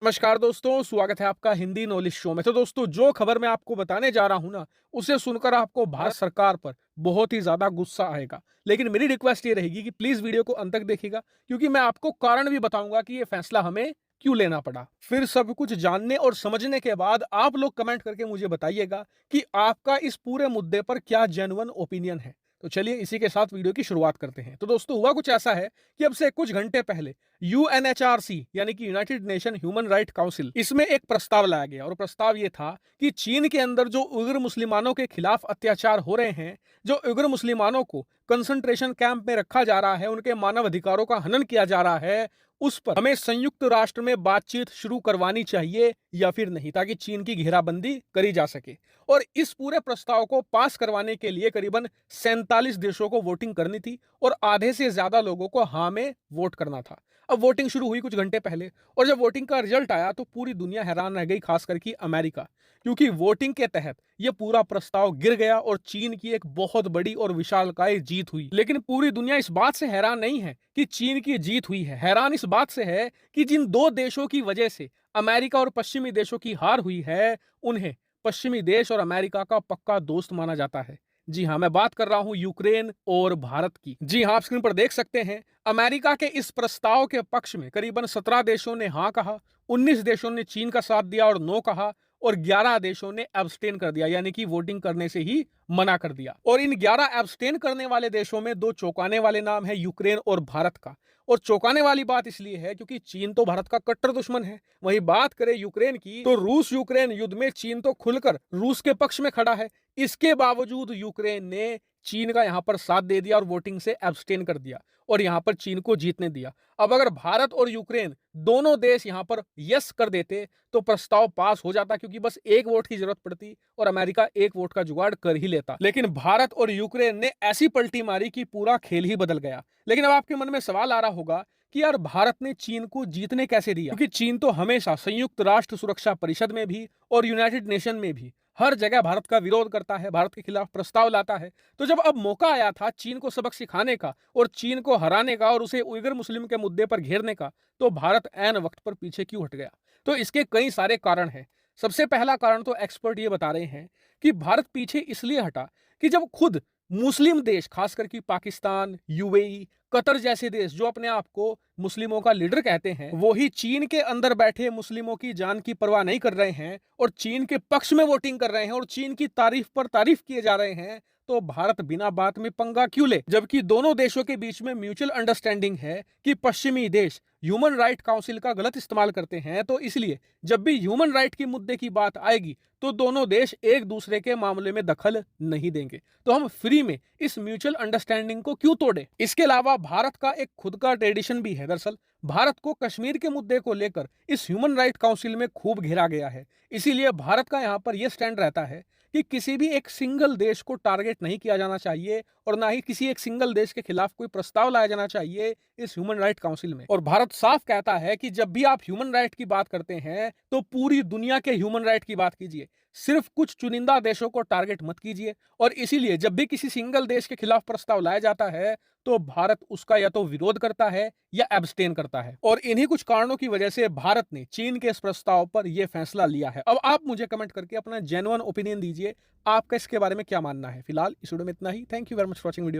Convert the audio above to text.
नमस्कार दोस्तों, स्वागत है आपका हिंदी नॉलेज शो में। तो दोस्तों, जो खबर मैं आपको बताने जा रहा हूं ना, उसे सुनकर आपको भारत सरकार पर बहुत ही ज्यादा गुस्सा आएगा। लेकिन मेरी रिक्वेस्ट ये रहेगी कि प्लीज वीडियो को अंत तक देखिएगा, क्योंकि मैं आपको कारण भी बताऊंगा कि ये फैसला हमें क्यों लेना पड़ा। फिर सब कुछ जानने और समझने के बाद आप लोग कमेंट करके मुझे बताइएगा कि आपका इस पूरे मुद्दे पर क्या जेन्युइन ओपिनियन है। तो चलिए इसी के साथ वीडियो की शुरुआत करते हैं। तो दोस्तों, हुआ कुछ ऐसा है कि अब से कुछ घंटे पहले यूएनएचआरसी यानी कि United nation human right council, इसमें एक प्रस्ताव लाया गया और प्रस्ताव ये था कि चीन के अंदर जो उइगर मुसलमानों के खिलाफ अत्याचार हो रहे हैं, जो उइगर मुसलमानों को कंसंट्रेशन कैंप में रखा जा रहा है, उनके मानव अधिकारों का हनन किया जा रहा है, उस पर हमें संयुक्त राष्ट्र में बातचीत शुरू करवानी चाहिए या फिर नहीं, ताकि चीन की घेराबंदी करी जा सके। और इस पूरे प्रस्ताव को पास करवाने के लिए करीबन 47 देशों को वोटिंग करनी थी और आधे से ज्यादा लोगों को हाँ में वोट करना था। अब वोटिंग शुरू हुई कुछ घंटे पहले, और जब वोटिंग का रिजल्ट आया तो पूरी दुनिया हैरान रह गई, खास करके अमेरिका, क्योंकि वोटिंग के तहत यह पूरा प्रस्ताव गिर गया और चीन की एक बहुत बड़ी और विशालकाय जीत हुई। लेकिन पूरी दुनिया इस बात से हैरान नहीं है कि चीन की जीत हुई है, हैरान इस बात से है कि जिन दो देशों की वजह से अमेरिका और पश्चिमी देशों की हार हुई है, उन्हें पश्चिमी देश और अमेरिका का पक्का दोस्त माना जाता है। जी हां, मैं बात कर रहा हूं यूक्रेन और भारत की। जी हां, आप स्क्रीन पर देख सकते हैं, अमेरिका के इस प्रस्ताव के पक्ष में करीबन 17 देशों ने हां कहा, 19 देशों ने चीन का साथ दिया और नो कहा, और 11 देशों ने एब्सटेन कर दिया, यानी कि वोटिंग करने से ही मना कर दिया। और इन 11 एब्सटेन करने वाले देशों में दो चौंकाने वाले नाम है, यूक्रेन और भारत का। और चौंकाने वाली बात इसलिए है क्योंकि चीन तो भारत का कट्टर दुश्मन है। वहीं बात करें यूक्रेन की, तो रूस यूक्रेन युद्ध में चीन तो खुलकर रूस के पक्ष में खड़ा है। इसके बावजूद यूक्रेन ने चीन का यहां पर साथ दे दिया और वोटिंग से एब्सटेन कर दिया और यहां पर चीन को जीतने दिया। अब अगर भारत और यूक्रेन दोनों देश यहां पर यस कर देते तो प्रस्ताव पास हो जाता, क्योंकि बस एक वोट की जरूरत पड़ती और अमेरिका एक वोट का जुगाड़ कर ही लेता। लेकिन भारत और यूक्रेन ने ऐसी पलटी मारी कि पूरा खेल ही बदल गया। लेकिन अब आपके मन में सवाल आ रहा होगा कि यार, भारत ने चीन को जीतने कैसे दिया, क्योंकि चीन तो हमेशा संयुक्त राष्ट्र सुरक्षा परिषद में भी और यूनाइटेड नेशन में भी हर जगह भारत का विरोध करता है, भारत के खिलाफ प्रस्ताव लाता है। तो जब अब मौका आया था चीन को सबक सिखाने का और चीन को हराने का और उसे उइगर मुस्लिम के मुद्दे पर घेरने का, तो भारत ऐन वक्त पर पीछे क्यों हट गया? तो इसके कई सारे कारण हैं। सबसे पहला कारण तो एक्सपर्ट ये बता रहे हैं कि भारत पीछे इसलिए हटा कि जब खुद मुस्लिम देश, खासकर कि पाकिस्तान, यूएई, कतर जैसे देश जो अपने आप को मुस्लिमों का लीडर कहते हैं, वो ही चीन के अंदर बैठे मुस्लिमों की जान की परवाह नहीं कर रहे हैं और चीन के पक्ष में वोटिंग कर रहे हैं और चीन की तारीफ पर तारीफ किए जा रहे हैं, तो भारत बिना बात में पंगा क्यों ले? जबकि दोनों देशों के बीच में म्यूचुअल अंडरस्टैंडिंग है कि पश्चिमी देश ह्यूमन राइट काउंसिल का गलत इस्तेमाल करते हैं, तो इसलिए जब भी ह्यूमन राइट की मुद्दे की बात आएगी तो दोनों देश एक दूसरे के मामले में दखल नहीं देंगे। तो हम फ्री में इस म्यूचुअल अंडरस्टैंडिंग को क्यों तोड़े? इसके अलावा भारत का एक खुद का ट्रेडिशन भी है। दरअसल भारत को कश्मीर के मुद्दे को लेकर इस ह्यूमन राइट काउंसिल में खूब घेरा गया है। इसीलिए भारत का यहां पर यह स्टैंड रहता है कि किसी भी एक सिंगल देश को टारगेट नहीं किया जाना चाहिए और ना ही किसी एक सिंगल देश के खिलाफ कोई प्रस्ताव लाया जाना चाहिए इस ह्यूमन राइट काउंसिल में। और भारत साफ कहता है कि जब भी आप ह्यूमन राइट की बात करते हैं तो पूरी दुनिया के ह्यूमन राइट की बात कीजिए, सिर्फ कुछ चुनिंदा देशों को टारगेट मत कीजिए। और इसीलिए जब भी किसी सिंगल देश के खिलाफ प्रस्ताव लाया जाता है तो भारत उसका या तो विरोध करता है या एब्सटेन करता है। और इन्हीं कुछ कारणों की वजह से भारत ने चीन के इस प्रस्ताव पर यह फैसला लिया है। अब आप मुझे कमेंट करके अपना जेन्युइन ओपिनियन दीजिए, आपका इसके बारे में क्या मानना है। फिलहाल इस वीडियो में इतना ही। Thank you very much for watching video.